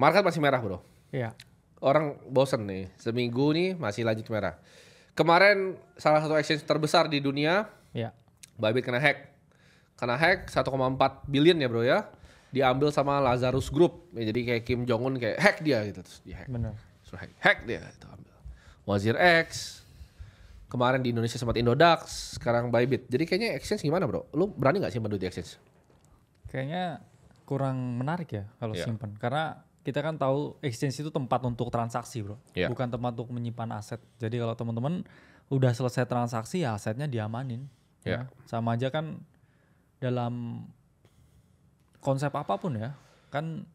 Market masih merah bro. Iya. Orang bosen nih, seminggu nih masih lanjut merah. Kemarin salah satu exchange terbesar di dunia, Iya. Bybit kena hack. Kena hack 1,4 billion ya bro ya. Diambil sama Lazarus Group. Ya, jadi kayak Kim Jong Un kayak hack dia gitu. Terus di hack. Benar. Terus hack dia itu ambil. Wazir X. Kemarin di Indonesia sempat Indodax. Sekarang Bybit. Jadi kayaknya exchange gimana bro? Lu berani gak simpan duit di exchange? Kayaknya kurang menarik ya kalau Iya. simpan. Karena kita kan tahu exchange itu tempat untuk transaksi bro. Iya. Bukan tempat untuk menyimpan aset. Jadi kalau teman-teman udah selesai transaksi ya asetnya diamanin. Iya. Ya. Sama aja kan dalam konsep apapun ya. Kan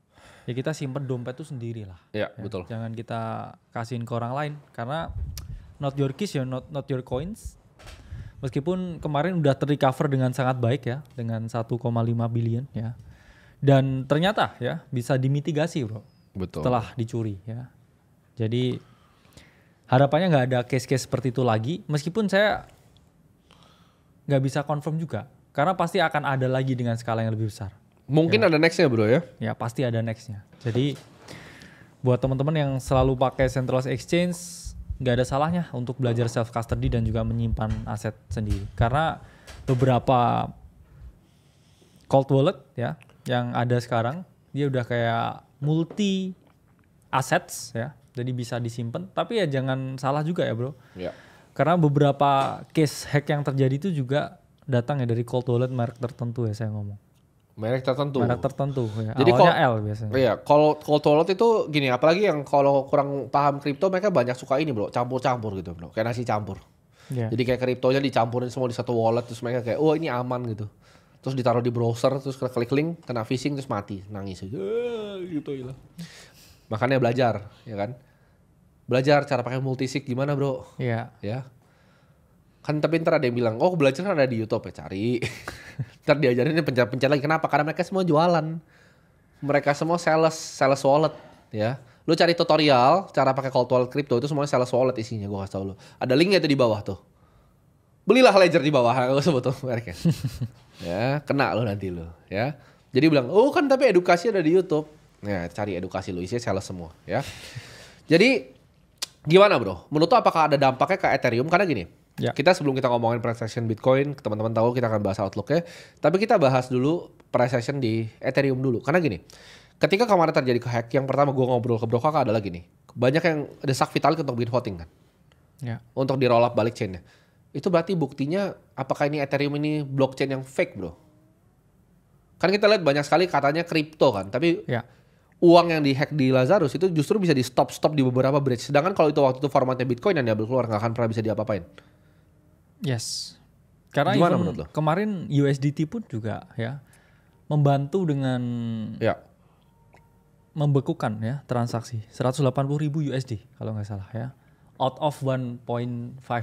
ya kita simpen dompet itu sendiri lah. Iya Ya, betul. jangan kita kasihin ke orang lain karena not your keys ya not your coins. Meskipun kemarin udah terrecover dengan sangat baik ya dengan 1,5 billion ya. Dan ternyata ya bisa dimitigasi bro Betul. setelah dicuri ya. Jadi harapannya nggak ada case-case seperti itu lagi. Meskipun saya nggak bisa confirm juga karena pasti akan ada lagi dengan skala yang lebih besar. Mungkin ada nextnya bro ya. Ya pasti ada nextnya. Jadi buat teman-teman yang selalu pakai centralized exchange nggak ada salahnya untuk belajar self custody dan juga menyimpan aset sendiri. Karena beberapa cold wallet ya yang ada sekarang dia udah kayak multi assets ya. Jadi bisa disimpan. Tapi ya jangan salah juga ya bro. Iya. Karena beberapa case hack yang terjadi itu juga datang ya dari cold wallet merek tertentu ya saya ngomong. Merek tertentu. Merek tertentu ya. Jadi Awalnya L biasanya. Iya, kalau cold wallet itu gini, apalagi yang kalau kurang paham kripto mereka banyak suka ini bro, campur-campur gitu bro, kayak nasi campur. Ya. Jadi kayak kriptonya dicampurin semua di satu wallet, terus mereka kayak, oh ini aman gitu. Terus ditaruh di browser, terus klik link, kena phishing, terus mati, nangis. Gitu ya. Makanya belajar, ya kan? Belajar cara pakai multisig gimana bro, Iya. ya. Kan tapi ntar ada yang bilang, oh belajar kan ada di YouTube ya, cari. Ntar diajarin pencet-pencet lagi. Kenapa? Karena mereka semua jualan. Mereka semua sales wallet ya. Lu cari tutorial cara pakai cold wallet crypto itu semuanya sales wallet isinya, gua kasih tau lu. Ada linknya tuh di bawah tuh. Belilah Ledger di bawah, aku sebut tuh mereknya. Ya, kena lu nanti lu ya. Jadi bilang, "Oh kan tapi edukasi ada di YouTube." Ya, cari edukasi lu isinya sales semua ya. Jadi gimana bro? Menurut lu apakah ada dampaknya ke Ethereum? Karena gini, Ya. kita sebelum kita ngomongin price action Bitcoin, teman-teman tahu kita akan bahas outlooknya. Tapi kita bahas dulu price action di Ethereum dulu. Karena gini, ketika kemarin terjadi ke-hack, yang pertama gue ngobrol ke Bro Kakak adalah gini. Banyak yang desak Vitalik untuk bikin voting kan. Ya. Untuk di roll up balik chainnya. Itu berarti buktinya apakah ini Ethereum ini blockchain yang fake bro? Kan kita lihat banyak sekali katanya kripto kan. Tapi Ya. uang yang dihack di Lazarus itu justru bisa di stop di beberapa bridge. Sedangkan kalau itu waktu itu formatnya Bitcoin yang diambil keluar nggak akan pernah bisa diapa-apain. Yes. Karena Gimana even menurut lo? kemarin USDT pun juga ya membantu dengan Ya, membekukan ya transaksi 180.000 USD kalau nggak salah ya. Out of 1.5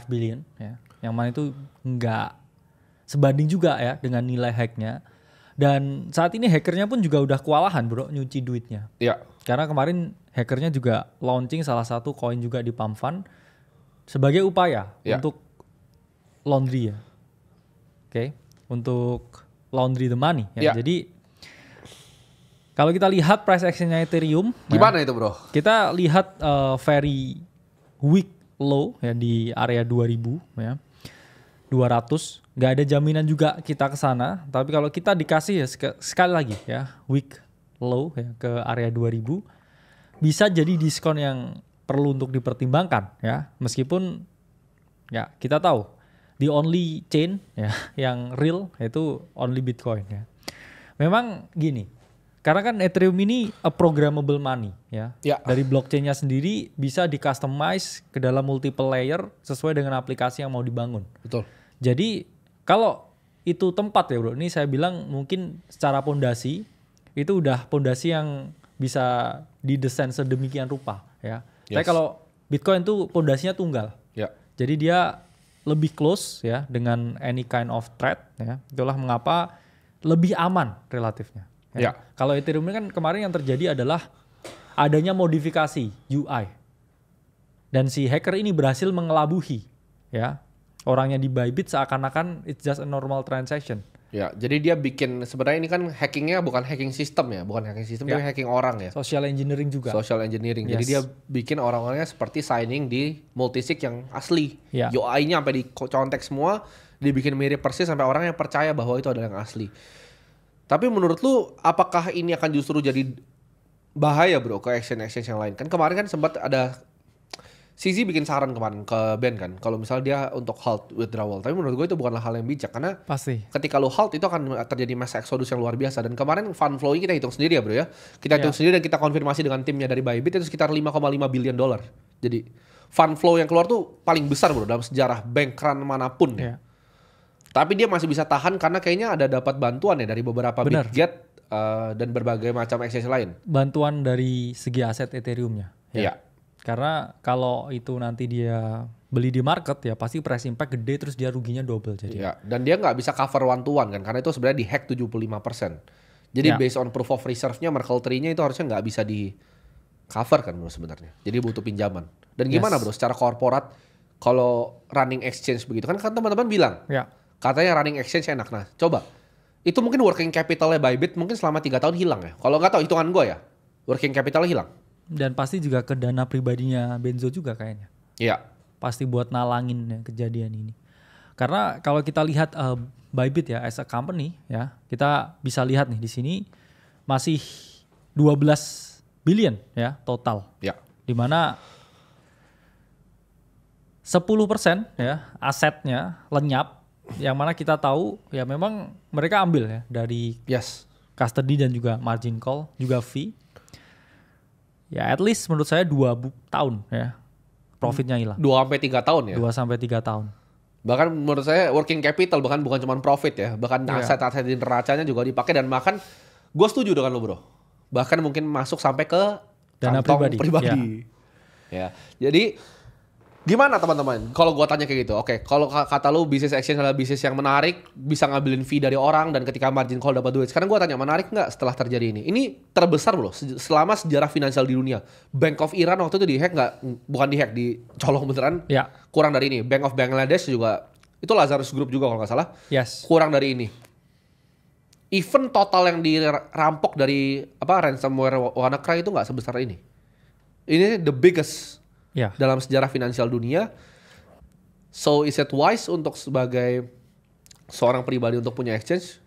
billion ya. Yang mana itu nggak sebanding juga ya dengan nilai hacknya. Dan saat ini hackernya pun juga udah kewalahan bro nyuci duitnya. ya, Karena kemarin hackernya juga launching salah satu koin juga di Pump Fund sebagai upaya Ya. untuk laundry ya. Oke, untuk laundry the money ya. Ya. Jadi kalau kita lihat price actionnya Ethereum, gimana itu bro? kita lihat very weak low ya di area 2000 ya. 200, nggak ada jaminan juga kita ke sana, tapi kalau kita dikasih ya sekali lagi ya weak low ya ke area 2000 bisa jadi diskon yang perlu untuk dipertimbangkan ya. Meskipun ya kita tahu the only chain ya yang real itu only Bitcoin ya. Memang gini, karena kan Ethereum ini a programmable money ya. Ya. Dari blockchainnya sendiri bisa di customize ke dalam multiple layer sesuai dengan aplikasi yang mau dibangun. Betul. Jadi kalau itu tempat ya bro, ini saya bilang mungkin secara pondasi itu udah pondasi yang bisa didesain sedemikian rupa ya. Yes. Tapi kalau Bitcoin itu pondasinya tunggal. Ya, Jadi dia lebih close ya dengan any kind of threat ya. Itulah mengapa lebih aman relatifnya. Ya. Kalau Ethereum ini kan kemarin yang terjadi adalah adanya modifikasi UI. Dan si hacker ini berhasil mengelabuhi ya. Orangnya di Bybit seakan-akan it's just a normal transaction. Ya, jadi dia bikin sebenarnya ini kan hackingnya bukan hacking sistem ya, bukan hacking sistem, Ya. tapi hacking orang ya. Social engineering juga. Social engineering. Jadi Yes. dia bikin orang-orangnya seperti signing di multisig yang asli. Ya. UI-nya sampai dicontek semua, dibikin mirip persis sampai orang yang percaya bahwa itu adalah yang asli. Tapi menurut lu apakah ini akan justru jadi bahaya bro ke exchange yang lain? Kan kemarin kan sempat ada CZ bikin saran kemarin ke Ben kan, kalau misalnya dia untuk halt withdrawal. Tapi menurut gue itu bukanlah hal yang bijak karena Pasti. ketika lu halt itu akan terjadi mass exodus yang luar biasa. Dan kemarin fund flow kita hitung sendiri ya bro ya. Kita hitung sendiri dan kita konfirmasi dengan timnya dari Bybit itu sekitar 5,5 billion dollar. Jadi fund flow yang keluar tuh paling besar bro dalam sejarah bank run manapun ya. Ya. Tapi dia masih bisa tahan karena kayaknya ada dapat bantuan ya dari beberapa Benar. big get dan berbagai macam exchange lain. Bantuan dari segi aset Ethereum-nya. Iya. Karena kalau itu nanti dia beli di market ya pasti price impact gede terus dia ruginya double jadi. Iya, dan dia nggak bisa cover one to one kan karena itu sebenarnya dihack 75%. Jadi Ya. based on proof of reserve-nya Merkle tree-nya itu harusnya nggak bisa di cover kan bro sebenarnya. Jadi butuh pinjaman. Dan gimana bro secara korporat kalau running exchange begitu kan teman-teman bilang Ya. katanya running exchange enak. Nah coba itu mungkin working capitalnya Bybit mungkin selama 3 tahun hilang ya. Kalau nggak tahu hitungan gue ya working capitalnya hilang. Dan pasti juga ke dana pribadinya Benzo juga kayaknya. Iya. Pasti buat nalangin ya, kejadian ini. Karena kalau kita lihat Bybit ya as a company ya, kita bisa lihat nih di sini masih 12 billion ya total. Ya. Di mana 10% ya asetnya lenyap yang mana kita tahu ya memang mereka ambil ya dari Yes. custody dan juga margin call juga fee. Ya at least menurut saya 2 tahun ya profitnya hilang. 2-3 tahun ya. 2-3 tahun. Bahkan menurut saya working capital bukan cuma profit ya. Bahkan Iya. aset-aset di neracanya juga dipakai dan bahkan gue setuju dengan lo bro. Bahkan mungkin masuk sampai ke Dana kantong pribadi. Ya. Jadi gimana teman-teman? Kalau gue tanya kayak gitu, oke. Kalau kata lo bisnis exchange adalah bisnis yang menarik, bisa ngambilin fee dari orang dan ketika margin call dapat duit. Sekarang gue tanya menarik nggak setelah terjadi ini? Ini terbesar bro selama sejarah finansial di dunia. Bank of Iran waktu itu dihack nggak? Bukan dihack, dicolong beneran. Ya. Kurang dari ini. Bank of Bangladesh juga itu Lazarus Group juga kalau nggak salah. Yes. Kurang dari ini. Even total yang dirampok dari ransomware WannaCry itu nggak sebesar ini. Ini the biggest Ya. dalam sejarah finansial dunia. So is it wise untuk sebagai seorang pribadi untuk punya exchange?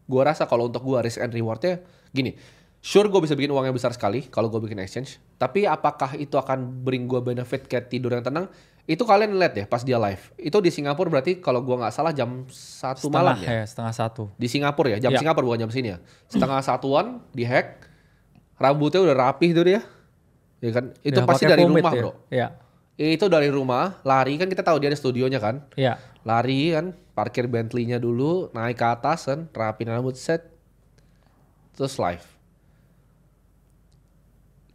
Gua rasa kalau untuk gua risk and rewardnya gini. Sure gue bisa bikin uangnya besar sekali kalau gue bikin exchange. Tapi apakah itu akan bring gue benefit kayak tidur yang tenang? Itu kalian lihat deh pas dia live. Itu di Singapura berarti kalau gue nggak salah jam 1 malam ya. Setengah 1. Di Singapura ya, jam Ya. Singapura bukan jam sini ya. Setengah satuan dihack. Rambutnya udah rapih tuh dia. Ya kan? Itu Ya, pasti pakai dari pomade rumah ya. bro. Ya. Itu dari rumah, lari kan kita tahu dia ada studionya kan. Ya. Lari kan, parkir Bentley-nya dulu, naik ke atas kan, rapin rambut set. Terus live.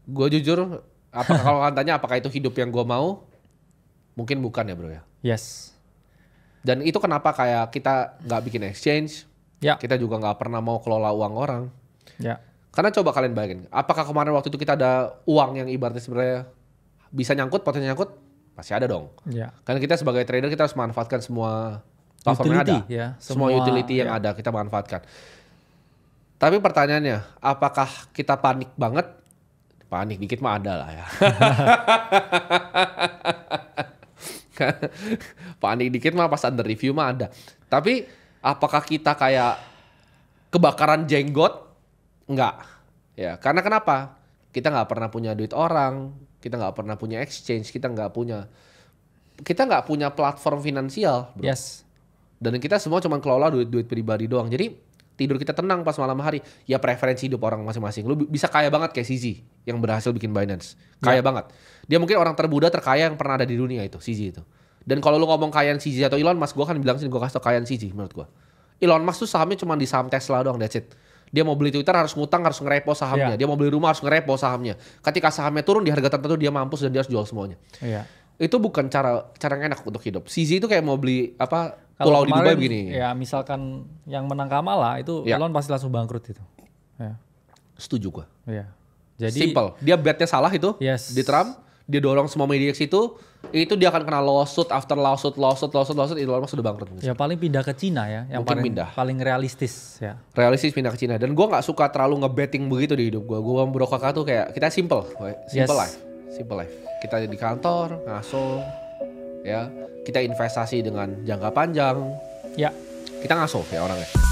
Gue jujur, kalau tanya apakah itu hidup yang gue mau? Mungkin bukan ya bro ya. Yes. Dan itu kenapa kayak kita nggak bikin exchange, Ya. kita juga nggak pernah mau kelola uang orang. Ya. Karena coba kalian bayangin, apakah kemarin waktu itu kita ada uang yang ibaratnya sebenarnya bisa nyangkut, potensi nyangkut? Pasti ada dong. Ya. Karena kita sebagai trader kita harus manfaatkan semua platform yang ada. Utility, ya. Semua utility yang ya. ada kita manfaatkan. Tapi pertanyaannya, apakah kita panik banget? Panik dikit mah ada lah ya. Panik dikit mah pas under review mah ada. Tapi apakah kita kayak kebakaran jenggot? Enggak. Ya, karena kenapa? Kita nggak pernah punya duit orang, kita nggak pernah punya exchange, kita nggak punya platform finansial, bro. Yes. Dan kita semua cuma kelola duit pribadi doang. Jadi tidur kita tenang pas malam hari. Ya preferensi hidup orang masing-masing. Lu bisa kaya banget kayak CZ yang berhasil bikin Binance. Kaya banget. Dia mungkin orang termuda terkaya yang pernah ada di dunia itu, CZ itu. Dan kalau lu ngomong kayaan CZ atau Elon Musk, gue kan bilang sini gue kasih tau kayaan CZ menurut gue. Elon Musk tuh sahamnya cuma di saham Tesla doang, that's it. Dia mau beli Twitter harus ngutang, harus ngerepo sahamnya. Dia mau beli rumah harus ngerepo sahamnya. Ketika sahamnya turun di harga tertentu dia mampus dan dia harus jual semuanya. Iya. Itu bukan cara yang enak untuk hidup. CZ itu kayak mau beli Kalau pulau di Dubai kemarin, begini. Ya misalkan yang menang Kamala itu Ya. Elon pasti langsung bangkrut itu. Ya. Setuju gua. Iya. Jadi Simple. Dia betnya salah itu Yes. di Trump. dia dorong semua media ke situ, itu dia akan kena lawsuit after lawsuit, itu Elon Musk sudah bangkrut. Ya paling pindah ke Cina ya, yang Mungkin paling realistis ya. Realistis pindah ke Cina. Dan gue nggak suka terlalu ngebetting begitu di hidup gue. Gue Bro Kakak tuh kayak kita simple life. Kita di kantor ngaso, ya kita investasi dengan jangka panjang. Ya. Kita ngaso ya orangnya.